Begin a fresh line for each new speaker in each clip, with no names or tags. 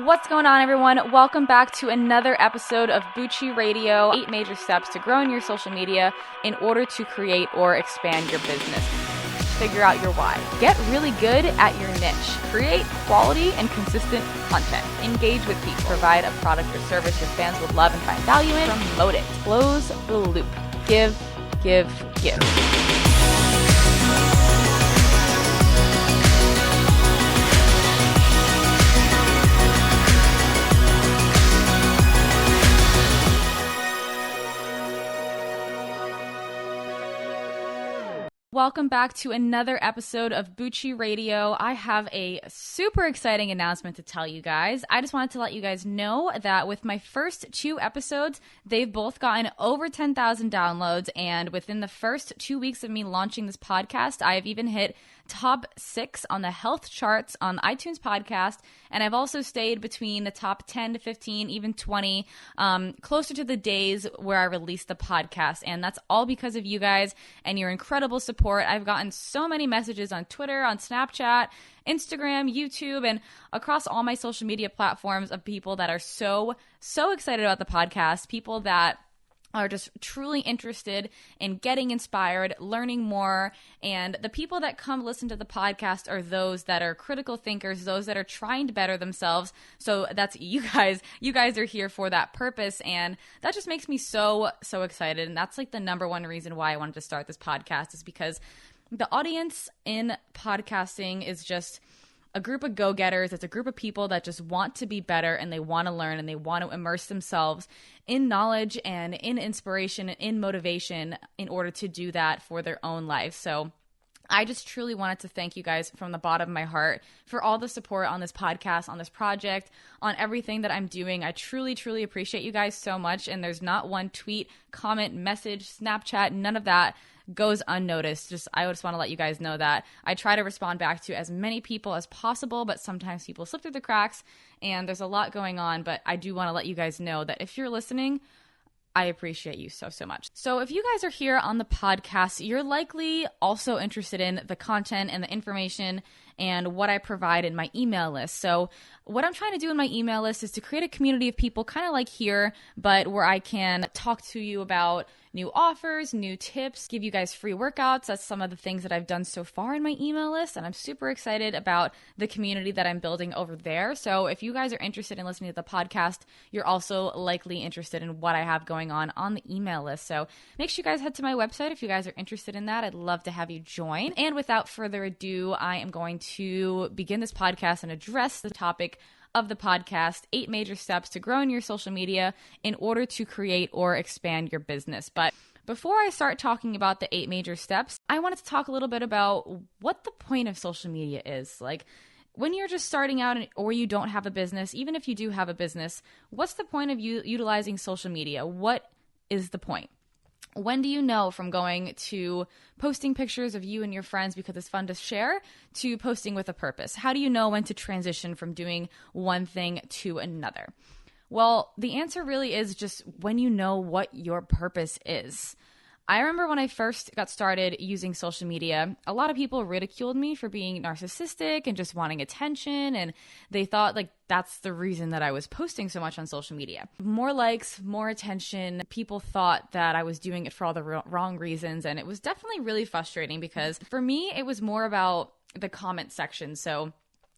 What's going on, everyone? Welcome back to another episode of Bucci Radio, 8 major steps to growing your social media in order to create or expand your business. Figure out your why. Get really good at your niche. Create quality and consistent content. Engage with people. Provide a product or service your fans will love and find value in. Promote it. Close the loop. Give. Welcome back to another episode of Bucci Radio. I have a super exciting announcement to tell you guys. I just wanted to let you guys know that with my first 2 episodes, they've both gotten over 10,000 downloads. And within the first 2 weeks of me launching this podcast, I've even hit top 6 on the health charts on the iTunes podcast. And I've also stayed between the top 10 to 15, even 20, closer to the days where I released the podcast. And that's all because of you guys and your incredible support. I've gotten so many messages on Twitter, on Snapchat, Instagram, YouTube, and across all my social media platforms of people that are so excited about the podcast, people that are just truly interested in getting inspired, learning more. And the people that come listen to the podcast are those that are critical thinkers, those that are trying to better themselves. So that's you guys. You guys are here for that purpose. And that just makes me so excited. And that's like the number one reason why I wanted to start this podcast, is because the audience in podcasting is just a group of go-getters. It's a group of people that just want to be better, and they want to learn, and they want to immerse themselves in knowledge and in inspiration and in motivation in order to do that for their own lives. So I just truly wanted to thank you guys from the bottom of my heart for all the support on this podcast, on this project, on everything that I'm doing. I truly appreciate you guys so much. And there's not one tweet, comment, message, Snapchat, none of that goes unnoticed. I just want to let you guys know that I try to respond back to as many people as possible, but sometimes people slip through the cracks and there's a lot going on. But I do want to let you guys know that if you're listening, I appreciate you so much. So if you guys are here on the podcast, you're likely also interested in the content and the information and what I provide in my email list. So what I'm trying to do in my email list is to create a community of people kind of like here, but where I can talk to you about new offers, new tips, give you guys free workouts. That's some of the things that I've done so far in my email list, and I'm super excited about the community that I'm building over there. So if you guys are interested in listening to the podcast, you're also likely interested in what I have going on the email list. So make sure you guys head to my website if you guys are interested in that. I'd love to have you join. And without further ado, I am going to begin this podcast and address the topic of the podcast, 8 major steps to growing your social media in order to create or expand your business. But before I start talking about the 8 major steps, I wanted to talk a little bit about what the point of social media is. Like, when you're just starting out or you don't have a business, even if you do have a business, what's the point of you utilizing social media? What is the point? When do you know from going to posting pictures of you and your friends because it's fun to share to posting with a purpose? How do you know when to transition from doing one thing to another? Well, the answer really is just when you know what your purpose is. I remember when I first got started using social media, a lot of people ridiculed me for being narcissistic and just wanting attention, and they thought like that's the reason that I was posting so much on social media. More likes, more attention. People thought that I was doing it for all the wrong reasons, and it was definitely really frustrating because for me, it was more about the comment section. So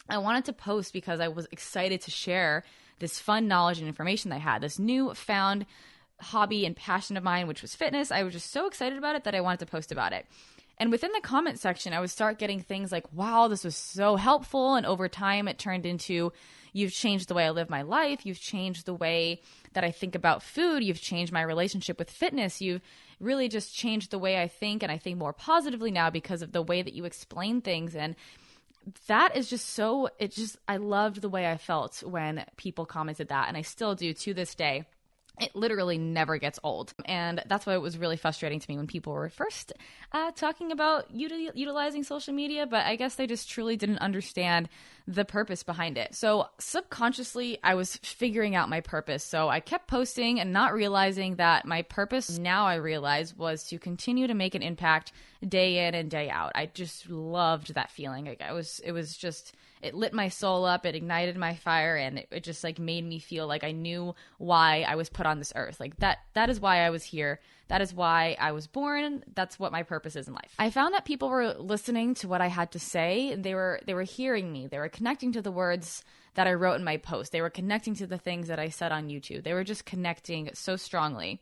I wanted to post because I was excited to share this fun knowledge and information that I had, this newfound hobby and passion of mine, which was fitness. I was just so excited about it that I wanted to post about it. And within the comment section, I would start getting things like, wow, this was so helpful. And over time, it turned into, you've changed the way I live my life. You've changed the way that I think about food. You've changed my relationship with fitness. You've really just changed the way I think. And I think more positively now because of the way that you explain things. And that is just I loved the way I felt when people commented that. And I still do to this day. It literally never gets old. And that's why it was really frustrating to me when people were first talking about utilizing social media. But I guess they just truly didn't understand the purpose behind it. So subconsciously, I was figuring out my purpose. So I kept posting and not realizing that my purpose, now I realize, was to continue to make an impact day in and day out. I just loved that feeling. Like it lit my soul up, it ignited my fire, and it just like made me feel like I knew why I was put on this earth. Like that is why I was here. That is why I was born. That's what my purpose is in life. I found that people were listening to what I had to say. They were hearing me. They were connecting to the words that I wrote in my post. They were connecting to the things that I said on YouTube. They were just connecting so strongly.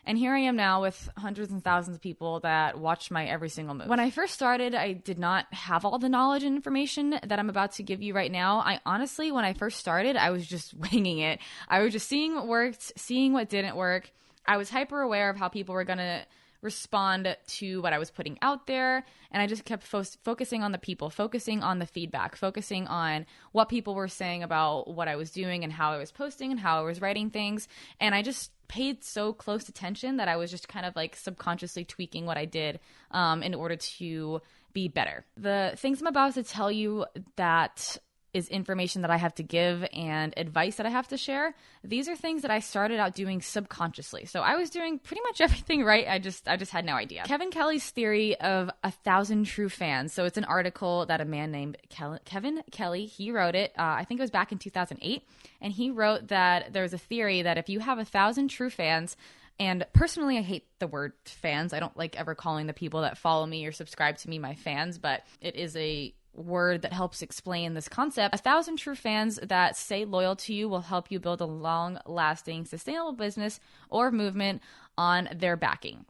And here I am now with hundreds and thousands of people that watch my every single move. When I first started, I did not have all the knowledge and information that I'm about to give you right now. I honestly, when I first started, I was just winging it. I was just seeing what worked, seeing what didn't work. I was hyper aware of how people were going to respond to what I was putting out there. And I just kept focusing on the people, focusing on the feedback, focusing on what people were saying about what I was doing and how I was posting and how I was writing things. And I just paid so close attention that I was just kind of like subconsciously tweaking what I did in order to be better. The things I'm about to tell you that is information that I have to give and advice that I have to share. These are things that I started out doing subconsciously. So I was doing pretty much everything right. I just had no idea. Kevin Kelly's theory of 1,000 true fans. So it's an article that a man named Kevin Kelly, he wrote it. I think it was back in 2008. And he wrote that there's a theory that if you have 1,000 true fans, and personally, I hate the word fans. I don't like ever calling the people that follow me or subscribe to me my fans, but it is a word that helps explain this concept. 1,000 true fans that stay loyal to you will help you build a long-lasting, sustainable business or movement on their backing.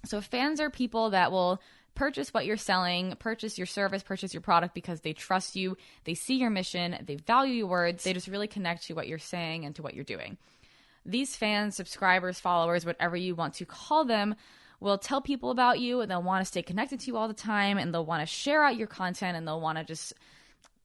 So fans are people that will purchase what you're selling, purchase your service, purchase your product because they trust you, they see your mission, they value your words, they just really connect to what you're saying and to what you're doing. These fans, subscribers, followers, whatever you want to call them, will tell people about you, and they'll want to stay connected to you all the time, and they'll want to share out your content, and they'll want to just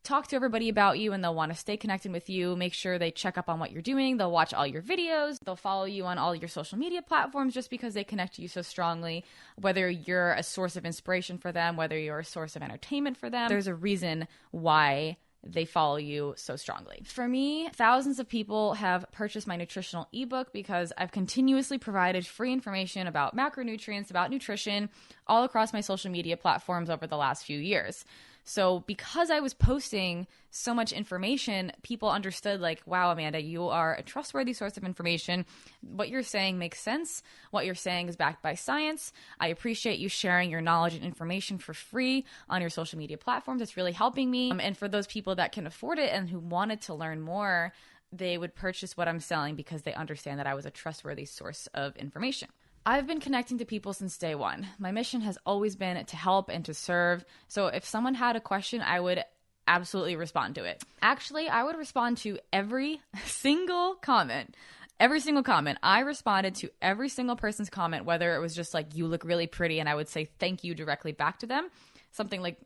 talk to everybody about you, and they'll want to stay connected with you, make sure they check up on what you're doing, they'll watch all your videos, they'll follow you on all your social media platforms just because they connect to you so strongly, whether you're a source of inspiration for them, whether you're a source of entertainment for them. There's a reason why they follow you so strongly. For me, thousands of people have purchased my nutritional ebook because I've continuously provided free information about macronutrients, about nutrition, all across my social media platforms over the last few years. So because I was posting so much information, people understood like, wow, Amanda, you are a trustworthy source of information. What you're saying makes sense. What you're saying is backed by science. I appreciate you sharing your knowledge and information for free on your social media platforms. It's really helping me. And for those people that can afford it and who wanted to learn more, they would purchase what I'm selling because they understand that I was a trustworthy source of information. I've been connecting to people since day one. My mission has always been to help and to serve. So if someone had a question, I would absolutely respond to it. Actually, I would respond to every single comment. Every single comment. I responded to every single person's comment, whether it was just like, you look really pretty, and I would say thank you directly back to them. Something like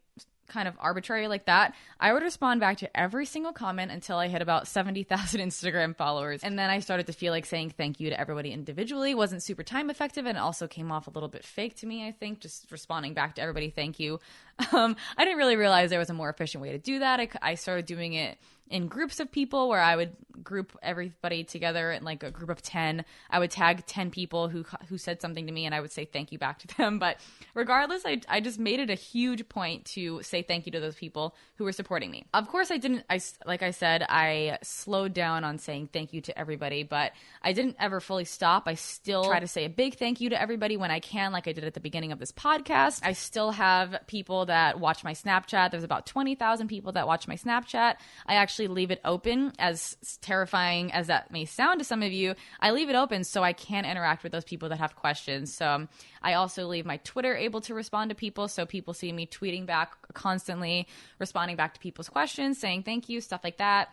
kind of arbitrary like that. I would respond back to every single comment until I hit about 70,000 Instagram followers. And then I started to feel like saying thank you to everybody individually wasn't super time effective, and it also came off a little bit fake to me, I think, just responding back to everybody, thank you. I didn't really realize there was a more efficient way to do that. I started doing it in groups of people where I would group everybody together in like a group of 10. I would tag 10 people who said something to me, and I would say thank you back to them. But regardless, I just made it a huge point to say thank you to those people who were supporting me. Of course, like I said, I slowed down on saying thank you to everybody, but I didn't ever fully stop. I still try to say a big thank you to everybody when I can, like I did at the beginning of this podcast. I still have people that watch my Snapchat. There's about 20,000 people that watch my Snapchat. I actually leave it open, as terrifying as that may sound to some of you. I leave it open so I can interact with those people that have questions. So I also leave my Twitter able to respond to people, so people see me tweeting back constantly, responding back to people's questions, saying thank you, stuff like that.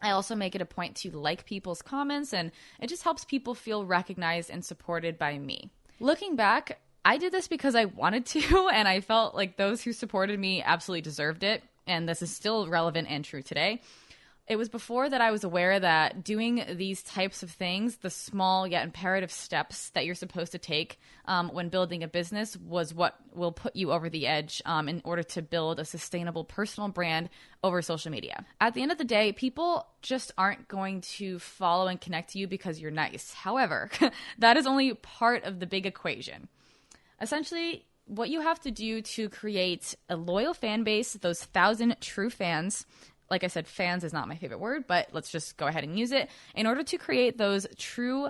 I also make it a point to like people's comments, and it just helps people feel recognized and supported by me. Looking back, I did this because I wanted to, and I felt like those who supported me absolutely deserved it, and this is still relevant and true today. It was before that I was aware that doing these types of things, the small yet imperative steps that you're supposed to take when building a business, was what will put you over the edge in order to build a sustainable personal brand over social media. At the end of the day, people just aren't going to follow and connect to you because you're nice. However, that is only part of the big equation. Essentially, what you have to do to create a loyal fan base, those 1,000 true fans, like I said, fans is not my favorite word, but let's just go ahead and use it. In order to create those true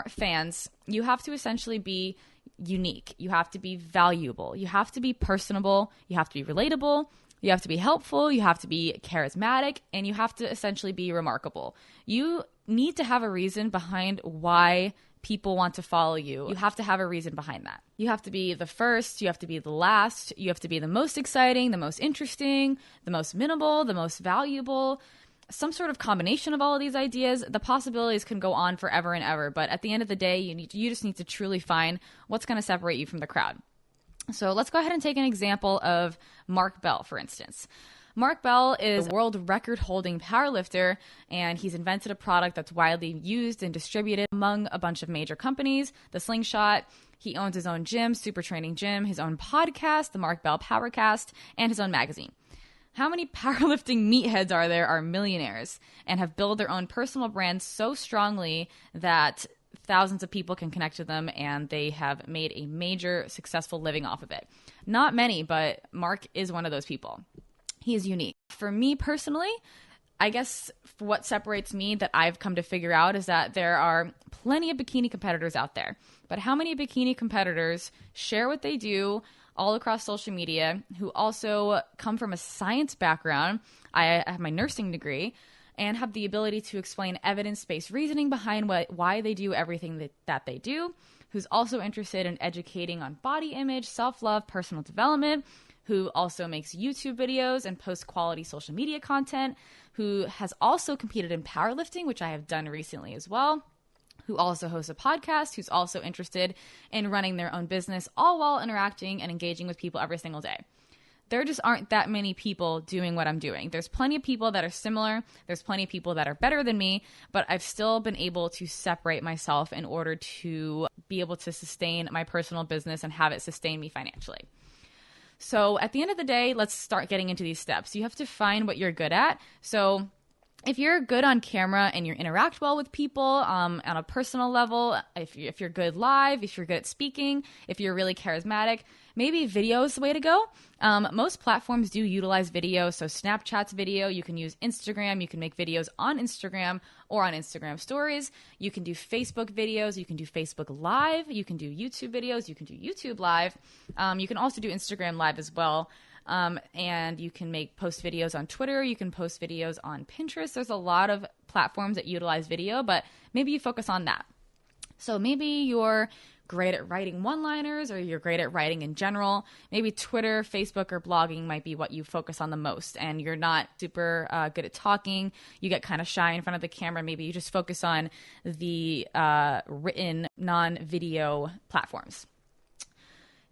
fans, you have to essentially be unique. You have to be valuable. You have to be personable. You have to be relatable. You have to be helpful. You have to be charismatic. And you have to essentially be remarkable. You need to have a reason behind why people want to follow you. You have to have a reason behind that. You have to be the first, you have to be the last, you have to be the most exciting, the most interesting, the most minimal, the most valuable, some sort of combination of all of these ideas. The possibilities can go on forever and ever, but at the end of the day, you just need to truly find what's going to separate you from the crowd. So let's go ahead and take an example of Mark Bell, for instance. Mark Bell is a world record-holding powerlifter, and he's invented a product that's widely used and distributed among a bunch of major companies, the Slingshot. He owns his own gym, Super Training Gym, his own podcast, the Mark Bell Powercast, and his own magazine. How many powerlifting meatheads are millionaires and have built their own personal brands so strongly that thousands of people can connect to them and they have made a major successful living off of it? Not many, but Mark is one of those people. He is unique. For me personally, I guess what separates me that I've come to figure out is that there are plenty of bikini competitors out there. But how many bikini competitors share what they do all across social media, who also come from a science background? I have my nursing degree and have the ability to explain evidence-based reasoning behind why they do everything that they do, who's also interested in educating on body image, self-love, personal development, who also makes YouTube videos and posts quality social media content, who has also competed in powerlifting, which I have done recently as well, who also hosts a podcast, who's also interested in running their own business, all while interacting and engaging with people every single day. There just aren't that many people doing what I'm doing. There's plenty of people that are similar. There's plenty of people that are better than me, but I've still been able to separate myself in order to be able to sustain my personal business and have it sustain me financially. So at the end of the day, let's start getting into these steps. You have to find what you're good at. So if you're good on camera and you interact well with people on a personal level, if you're good live, if you're good at speaking, if you're really charismatic, maybe video is the way to go. Most platforms do utilize video. So Snapchat's video, you can use Instagram, you can make videos on Instagram or on Instagram stories. You can do Facebook videos, you can do Facebook Live, you can do YouTube videos, you can do YouTube Live. You can also do Instagram Live as well. And you can post videos on Twitter. You can post videos on Pinterest. There's a lot of platforms that utilize video, but maybe you focus on that. So maybe you're great at writing one-liners or you're great at writing in general. Maybe Twitter, Facebook, or blogging might be what you focus on the most, and you're not super good at talking. You get kind of shy in front of the camera. Maybe you just focus on the written, non-video platforms.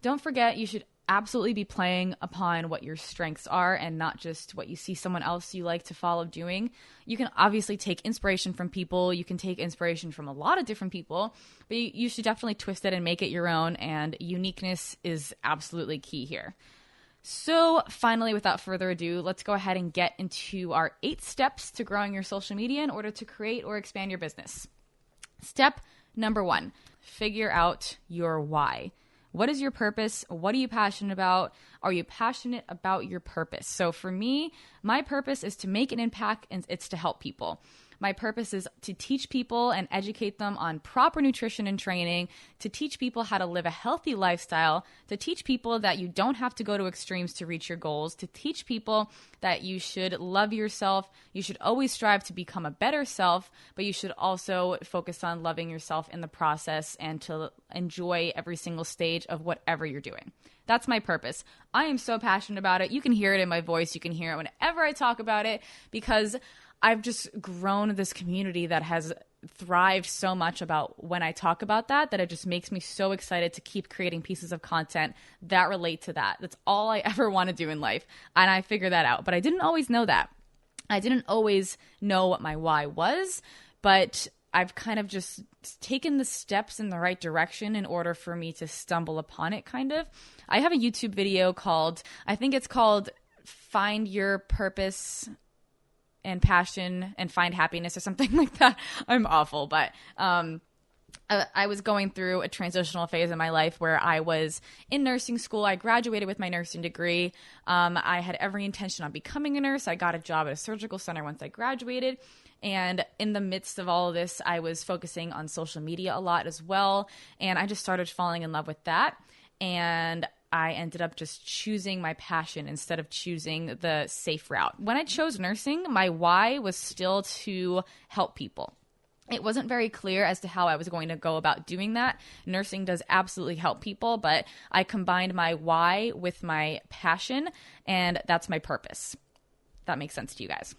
Don't forget, you should absolutely be playing upon what your strengths are and not just what you see someone else you like to follow doing. You can obviously take inspiration from people. You can take inspiration from a lot of different people, but you should definitely twist it and make it your own, and uniqueness is absolutely key here. So finally, without further ado, let's go ahead and get into our 8 steps to growing your social media in order to create or expand your business. Step number 1, figure out your why. What is your purpose? What are you passionate about? Are you passionate about your purpose? So for me, my purpose is to make an impact, and it's to help people. My purpose is to teach people and educate them on proper nutrition and training, to teach people how to live a healthy lifestyle, to teach people that you don't have to go to extremes to reach your goals, to teach people that you should love yourself, you should always strive to become a better self, but you should also focus on loving yourself in the process and to enjoy every single stage of whatever you're doing. That's my purpose. I am so passionate about it. You can hear it in my voice. You can hear it whenever I talk about it, because I've just grown this community that has thrived so much about when I talk about that it just makes me so excited to keep creating pieces of content that relate to that. That's all I ever want to do in life. And I figured that out, but I didn't always know that. I didn't always know what my why was, but I've kind of just taken the steps in the right direction in order for me to stumble upon it, kind of. I have a YouTube video I think it's called Find Your Purpose and Passion and Find Happiness or something like that. I'm awful, but I was going through a transitional phase in my life where I was in nursing school. I graduated with my nursing degree. I had every intention on becoming a nurse. I got a job at a surgical center once I graduated. And in the midst of all of this, I was focusing on social media a lot as well. And I just started falling in love with that. And I ended up just choosing my passion instead of choosing the safe route. When I chose nursing, my why was still to help people. It wasn't very clear as to how I was going to go about doing that. Nursing does absolutely help people, but I combined my why with my passion, and that's my purpose. That makes sense to you guys.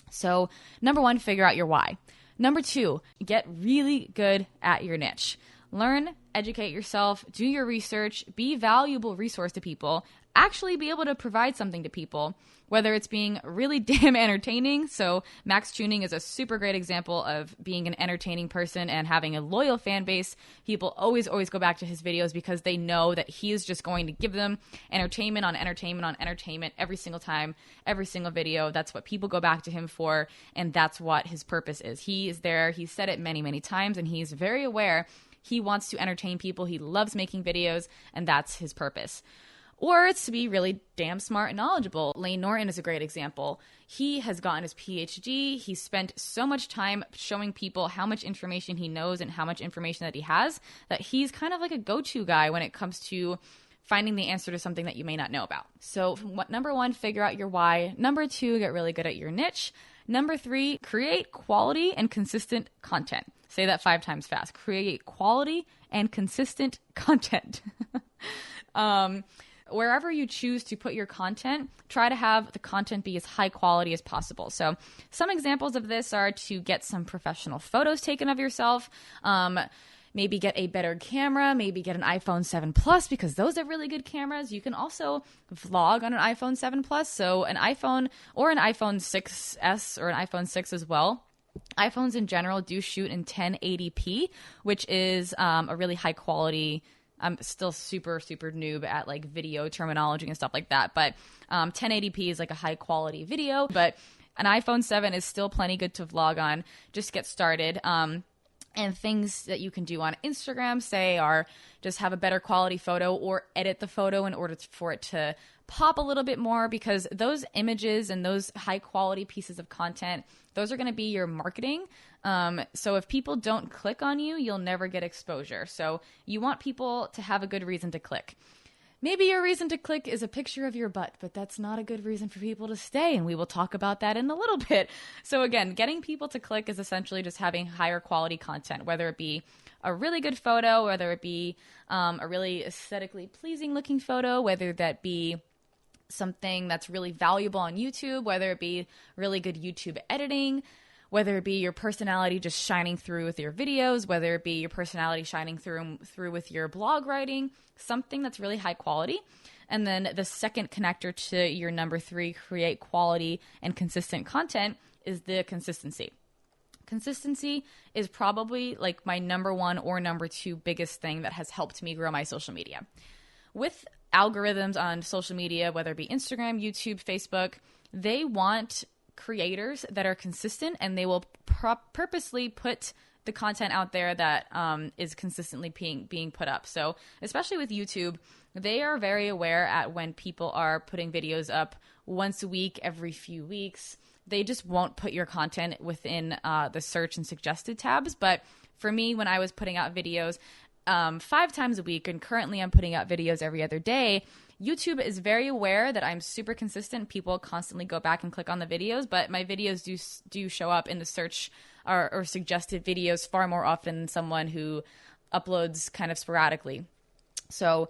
So, number 1, figure out your why. Number 2, get really good at your niche. Learn, educate yourself, do your research, be a valuable resource to people, actually be able to provide something to people, whether it's being really damn entertaining. So Max Tuning is a super great example of being an entertaining person and having a loyal fan base. People always go back to his videos because they know that he is just going to give them entertainment on entertainment on entertainment every single time, every single video. That's what people go back to him for, and that's what his purpose is. He is there. He's said it many, many times, and he's very aware. He wants to entertain people. He loves making videos, and that's his purpose. Or it's to be really damn smart and knowledgeable. Lane Norton is a great example. He has gotten his PhD. He spent so much time showing people how much information he knows and how much information that he has, that he's kind of like a go-to guy when it comes to finding the answer to something that you may not know about. So number 1, figure out your why. Number 2, get really good at your niche. Number 3, create quality and consistent content. Say that 5 times fast. Create quality and consistent content. Wherever you choose to put your content, try to have the content be as high quality as possible. So some examples of this are to get some professional photos taken of yourself, maybe get a better camera, maybe get an iPhone 7 Plus because those are really good cameras. You can also vlog on an iPhone 7 Plus, so an iPhone or an iPhone 6S or an iPhone 6 as well. iPhones in general do shoot in 1080p, which is a really high quality. I'm still super noob at like video terminology and stuff like that, but 1080p is like a high quality video, but an iPhone 7 is still plenty good to vlog on. Just get started. And things that you can do on Instagram, say, are just have a better quality photo or edit the photo in order for it to pop a little bit more, because those images and those high quality pieces of content, those are going to be your marketing. So if people don't click on you, you'll never get exposure. So you want people to have a good reason to click. Maybe your reason to click is a picture of your butt, but that's not a good reason for people to stay, and we will talk about that in a little bit. So again, getting people to click is essentially just having higher quality content, whether it be a really good photo, whether it be a really aesthetically pleasing looking photo, whether that be something that's really valuable on YouTube, whether it be really good YouTube editing, whether it be your personality just shining through with your videos, whether it be your personality shining through with your blog writing, something that's really high quality. And then the second connector to your number 3, create quality and consistent content, is the consistency. Consistency is probably like my number 1 or number 2 biggest thing that has helped me grow my social media. With algorithms on social media, whether it be Instagram, YouTube, Facebook, they want creators that are consistent, and they will purposely put the content out there that is consistently being put up. So especially with YouTube, they are very aware at when people are putting videos up once a week, every few weeks. They just won't put your content within the search and suggested tabs. But for me, when I was putting out videos 5 times a week, and currently I'm putting out videos every other day, YouTube is very aware that I'm super consistent. People constantly go back and click on the videos, but my videos do show up in the search or suggested videos far more often than someone who uploads kind of sporadically. So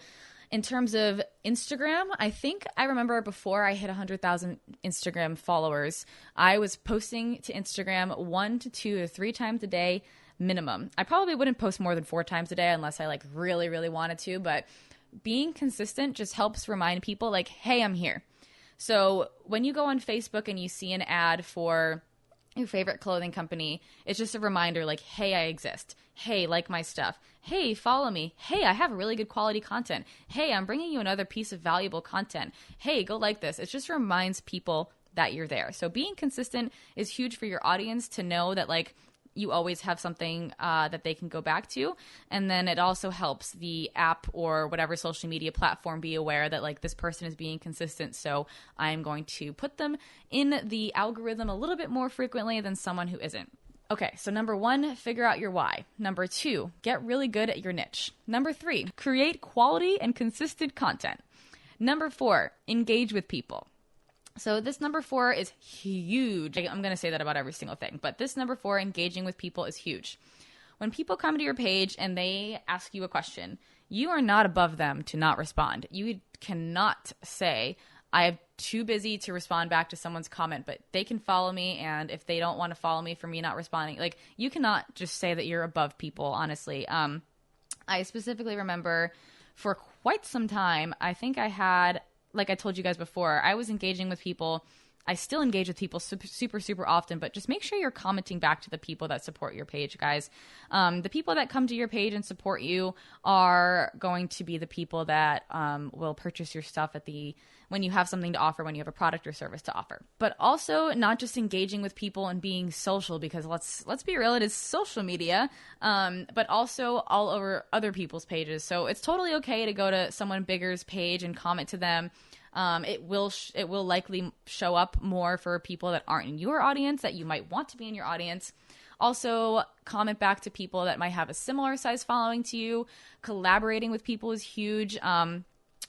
in terms of Instagram, I think I remember before I hit 100,000 Instagram followers, I was posting to Instagram 1 to 2 or 3 times a day minimum. I probably wouldn't post more than 4 times a day unless I like really wanted to, but being consistent just helps remind people like, hey, I'm here. So when you go on Facebook and you see an ad for your favorite clothing company, it's just a reminder like, hey, I exist. Hey, like my stuff. Hey, follow me. Hey, I have really good quality content. Hey, I'm bringing you another piece of valuable content. Hey, go like this. It just reminds people that you're there. So being consistent is huge for your audience to know that like you always have something that they can go back to. And then it also helps the app or whatever social media platform be aware that like this person is being consistent. So I'm going to put them in the algorithm a little bit more frequently than someone who isn't. Okay, so number 1, figure out your why. Number 2, get really good at your niche. Number 3, create quality and consistent content. Number 4, engage with people. So this number 4 is huge. I'm going to say that about every single thing, but this number 4, engaging with people, is huge. When people come to your page and they ask you a question, you are not above them to not respond. You cannot say, I'm too busy to respond back to someone's comment, but they can follow me, and if they don't want to follow me for me not responding, like, you cannot just say that you're above people, honestly. I specifically remember for quite some time, I think I had, like I told you guys before, I was engaging with people. I still engage with people super often, but just make sure you're commenting back to the people that support your page, guys. The people that come to your page and support you are going to be the people that will purchase your stuff when you have something to offer, when you have a product or service to offer. But also not just engaging with people and being social, because let's be real, it is social media, but also all over other people's pages. So it's totally okay to go to someone bigger's page and comment to them. It will likely show up more for people that aren't in your audience, that you might want to be in your audience. Also, comment back to people that might have a similar size following to you. Collaborating with people is huge.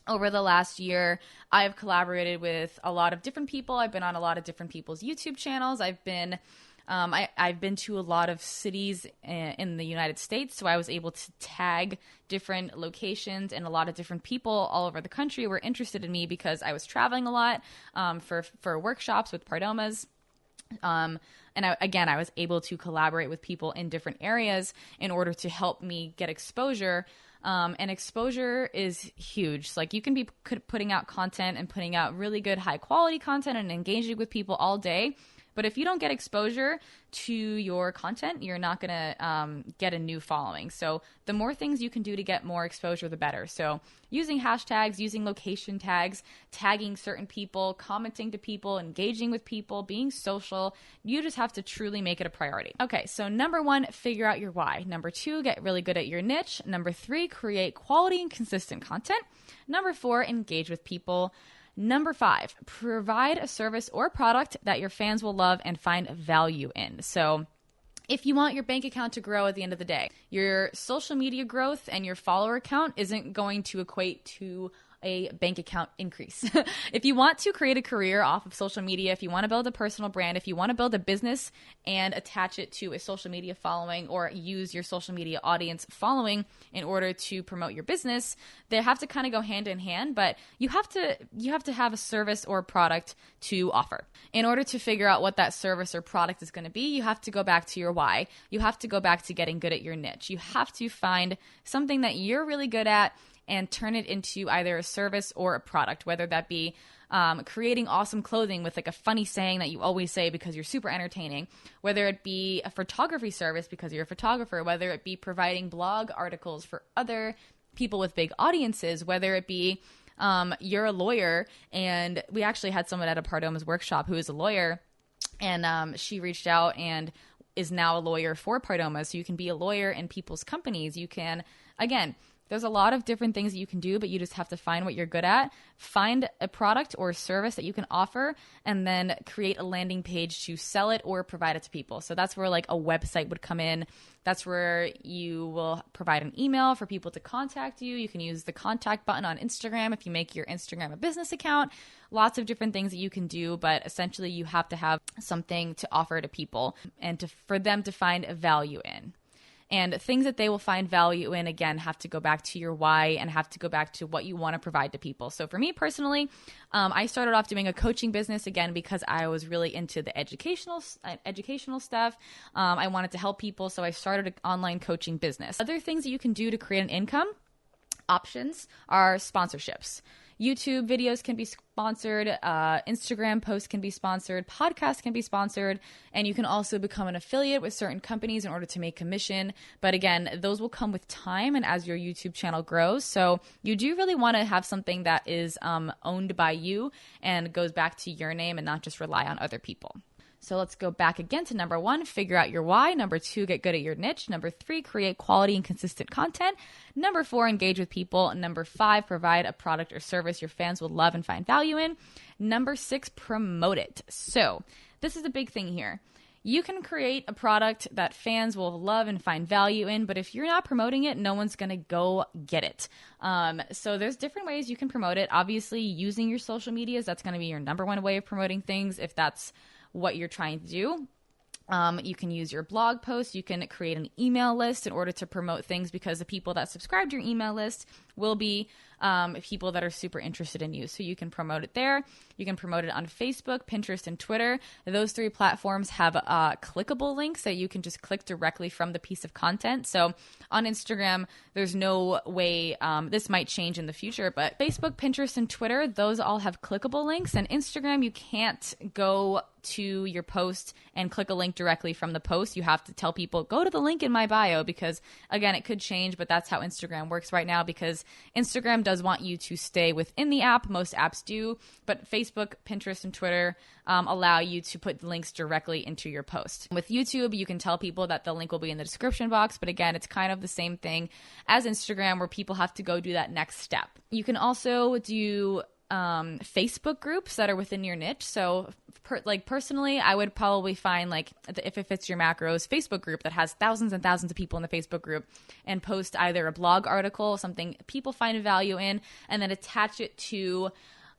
Over the last year, I've collaborated with a lot of different people. I've been on a lot of different people's YouTube channels. I've been to a lot of cities in the United States, so I was able to tag different locations, and a lot of different people all over the country were interested in me because I was traveling a lot for workshops with Pardomas. And I was able to collaborate with people in different areas in order to help me get exposure. And exposure is huge. So, like, you can be putting out content and putting out really good high quality content and engaging with people all day, but if you don't get exposure to your content, you're not going to get a new following. So the more things you can do to get more exposure, the better. So using hashtags, using location tags, tagging certain people, commenting to people, engaging with people, being social, you just have to truly make it a priority. Okay, so number 1, figure out your why. Number 2, get really good at your niche. Number 3, create quality and consistent content. Number 4, engage with people. Number 5, provide a service or product that your fans will love and find value in. So if you want your bank account to grow at the end of the day, your social media growth and your follower count isn't going to equate to a bank account increase. If you want to create a career off of social media, if you want to build a personal brand, if you want to build a business and attach it to a social media following, or use your social media audience following in order to promote your business, they have to kind of go hand in hand, but you have to have a service or product to offer. In order to figure out what that service or product is going to be, you have to go back to your why. You have to go back to getting good at your niche. You have to find something that you're really good at and turn it into either a service or a product, whether that be creating awesome clothing with like a funny saying that you always say because you're super entertaining, whether it be a photography service because you're a photographer, whether it be providing blog articles for other people with big audiences, whether it be you're a lawyer, and we actually had someone at a Pardoma's workshop who is a lawyer, and she reached out and is now a lawyer for Pardoma. So you can be a lawyer in people's companies. You can, again, there's a lot of different things that you can do, but you just have to find what you're good at, find a product or a service that you can offer, and then create a landing page to sell it or provide it to people. So that's where like a website would come in. That's where you will provide an email for people to contact you. You can use the contact button on Instagram if you make your Instagram a business account. Lots of different things that you can do, but essentially you have to have something to offer to people and for them to find a value in. And things that they will find value in, again, have to go back to your why and have to go back to what you want to provide to people. So for me personally, I started off doing a coaching business, again, because I was really into the educational stuff. I wanted to help people, so I started an online coaching business. Other things that you can do to create an income options are sponsorships. YouTube videos can be sponsored, Instagram posts can be sponsored, podcasts can be sponsored, and you can also become an affiliate with certain companies in order to make commission. But again, those will come with time and as your YouTube channel grows. So you do really want to have something that is owned by you and goes back to your name and not just rely on other people. So let's go back again to number 1, figure out your why. Number 2, get good at your niche. Number 3, create quality and consistent content. Number 4, engage with people. Number 5, provide a product or service your fans will love and find value in. Number 6, promote it. So this is a big thing here. You can create a product that fans will love and find value in, but if you're not promoting it, no one's going to go get it. So there's different ways you can promote it. Obviously, using your social medias, that's going to be your number 1 way of promoting things if that's what you're trying to do. You can use your blog posts. You can create an email list in order to promote things because the people that subscribe to your email list will be people that are super interested in you. So you can promote it there. You can promote it on Facebook, Pinterest, and Twitter. Those 3 platforms have clickable links that you can just click directly from the piece of content. So on Instagram, there's no way, this might change in the future, but Facebook, Pinterest, and Twitter, those all have clickable links. And Instagram, you can't go to your post and click a link directly from the post. You have to tell people, go to the link in my bio, because again, it could change, but that's how Instagram works right now, because Instagram does want you to stay within the app. Most apps do, but Facebook, Pinterest, and Twitter allow you to put links directly into your post. With YouTube, you can tell people that the link will be in the description box, but again, it's kind of the same thing as Instagram where people have to go do that next step. You can also do Facebook groups that are within your niche. So personally, I would probably find, like, if it fits your macros, Facebook group that has thousands and thousands of people in the Facebook group, and post either a blog article, something people find value in, and then attach it to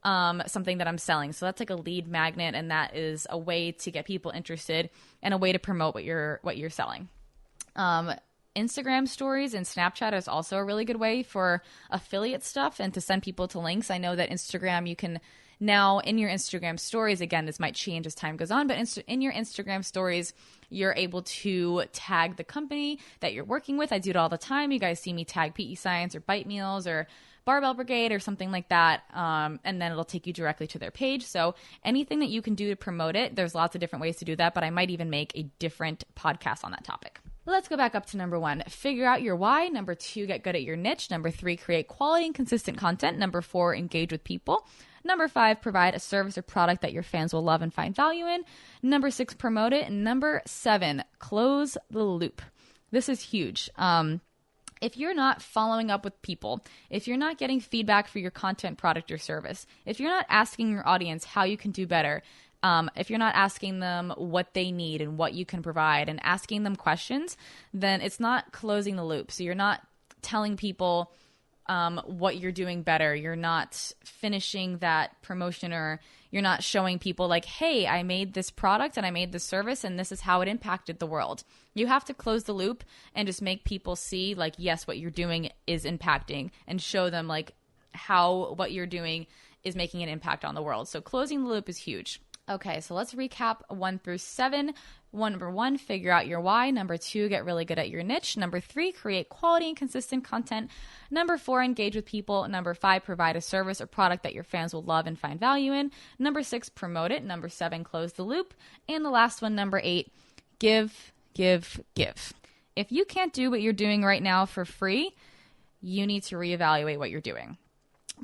something that I'm selling. So that's like a lead magnet, and that is a way to get people interested and a way to promote what you're selling. Instagram stories and Snapchat is also a really good way for affiliate stuff and to send people to links. I know that Instagram, you can now in your Instagram stories, again, this might change as time goes on, but in your Instagram stories, you're able to tag the company that you're working with. I do it all the time. You guys see me tag PE Science or Bite Meals or Barbell Brigade or something like that, and then it'll take you directly to their page. So anything that you can do to promote it, there's lots of different ways to do that, but I might even make a different podcast on that topic. Let's go back up to number 1, figure out your why. Number 2, get good at your niche. Number 3, create quality and consistent content. Number 4, engage with people. Number 5, provide a service or product that your fans will love and find value in. Number 6, promote it. And number 7, close the loop. This is huge. If you're not following up with people, if you're not getting feedback for your content, product, or service, if you're not asking your audience how you can do better, if you're not asking them what they need and what you can provide and asking them questions, then it's not closing the loop. So you're not telling people what you're doing better. You're not finishing that promotion, or you're not showing people like, hey, I made this product and I made this service and this is how it impacted the world. You have to close the loop and just make people see, like, yes, what you're doing is impacting, and show them like how what you're doing is making an impact on the world. So closing the loop is huge. Okay, so let's recap 1 through 7. Number 1, figure out your why. Number 2, get really good at your niche. Number 3, create quality and consistent content. Number 4, engage with people. Number 5, provide a service or product that your fans will love and find value in. Number 6, promote it. Number 7, close the loop. And the last one, number 8, give, give, give. If you can't do what you're doing right now for free, you need to reevaluate what you're doing.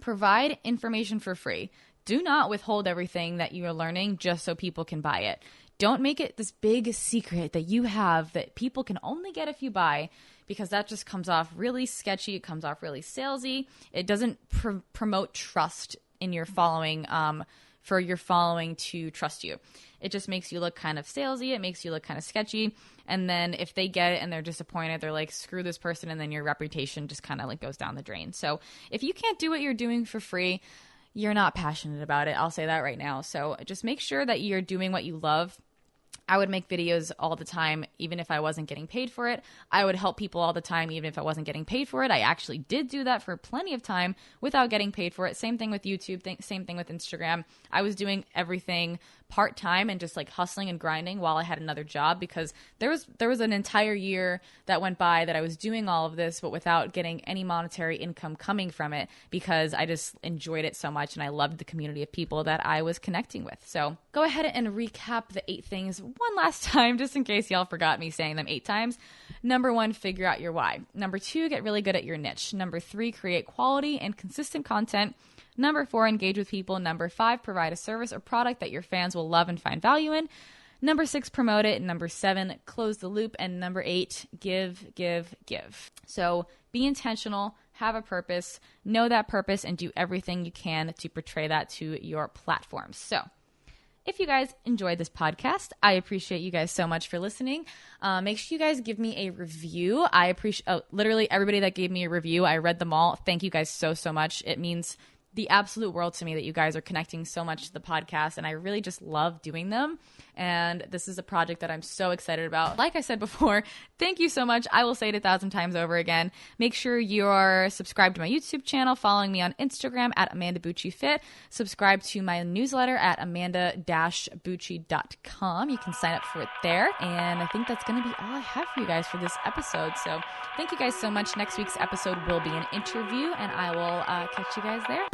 Provide information for free. Do not withhold everything that you are learning just so people can buy it. Don't make it this big secret that you have that people can only get if you buy, because that just comes off really sketchy. It comes off really salesy. It doesn't promote trust in your following, for your following to trust you. It just makes you look kind of salesy. It makes you look kind of sketchy. And then if they get it and they're disappointed, they're like, screw this person. And then your reputation just kind of like goes down the drain. So if you can't do what you're doing for free, you're not passionate about it. I'll say that right now. So just make sure that you're doing what you love. I would make videos all the time, even if I wasn't getting paid for it. I would help people all the time, even if I wasn't getting paid for it. I actually did do that for plenty of time without getting paid for it. Same thing with YouTube, same thing with Instagram. I was doing everything part-time and just like hustling and grinding while I had another job, because there was an entire year that went by that I was doing all of this but without getting any monetary income coming from it, because I just enjoyed it so much and I loved the community of people that I was connecting with. So go ahead and recap the 8 things one last time, just in case y'all forgot me saying them 8 times. Number 1, figure out your why. Number 2, get really good at your niche. Number 3, create quality and consistent content. Number 4, engage with people. Number 5, provide a service or product that your fans will love and find value in. Number 6, promote it. Number 7, close the loop. And number 8, give. So be intentional, have a purpose, know that purpose, and do everything you can to portray that to your platforms. So if you guys enjoyed this podcast, I appreciate you guys so much for listening. Make sure you guys give me a review. I appreciate literally everybody that gave me a review. I read them all. Thank you guys so much. It means the absolute world to me that you guys are connecting so much to the podcast, and I really just love doing them. And this is a project that I'm so excited about. Like I said before, thank you so much. I will say it 1,000 times over again. Make sure you're subscribed to my YouTube channel, following me on Instagram at Amanda Bucci Fit, subscribe to my newsletter at amanda-bucci.com. You can sign up for it there. And I think that's going to be all I have for you guys for this episode. So thank you guys so much. Next week's episode will be an interview, and I will catch you guys there.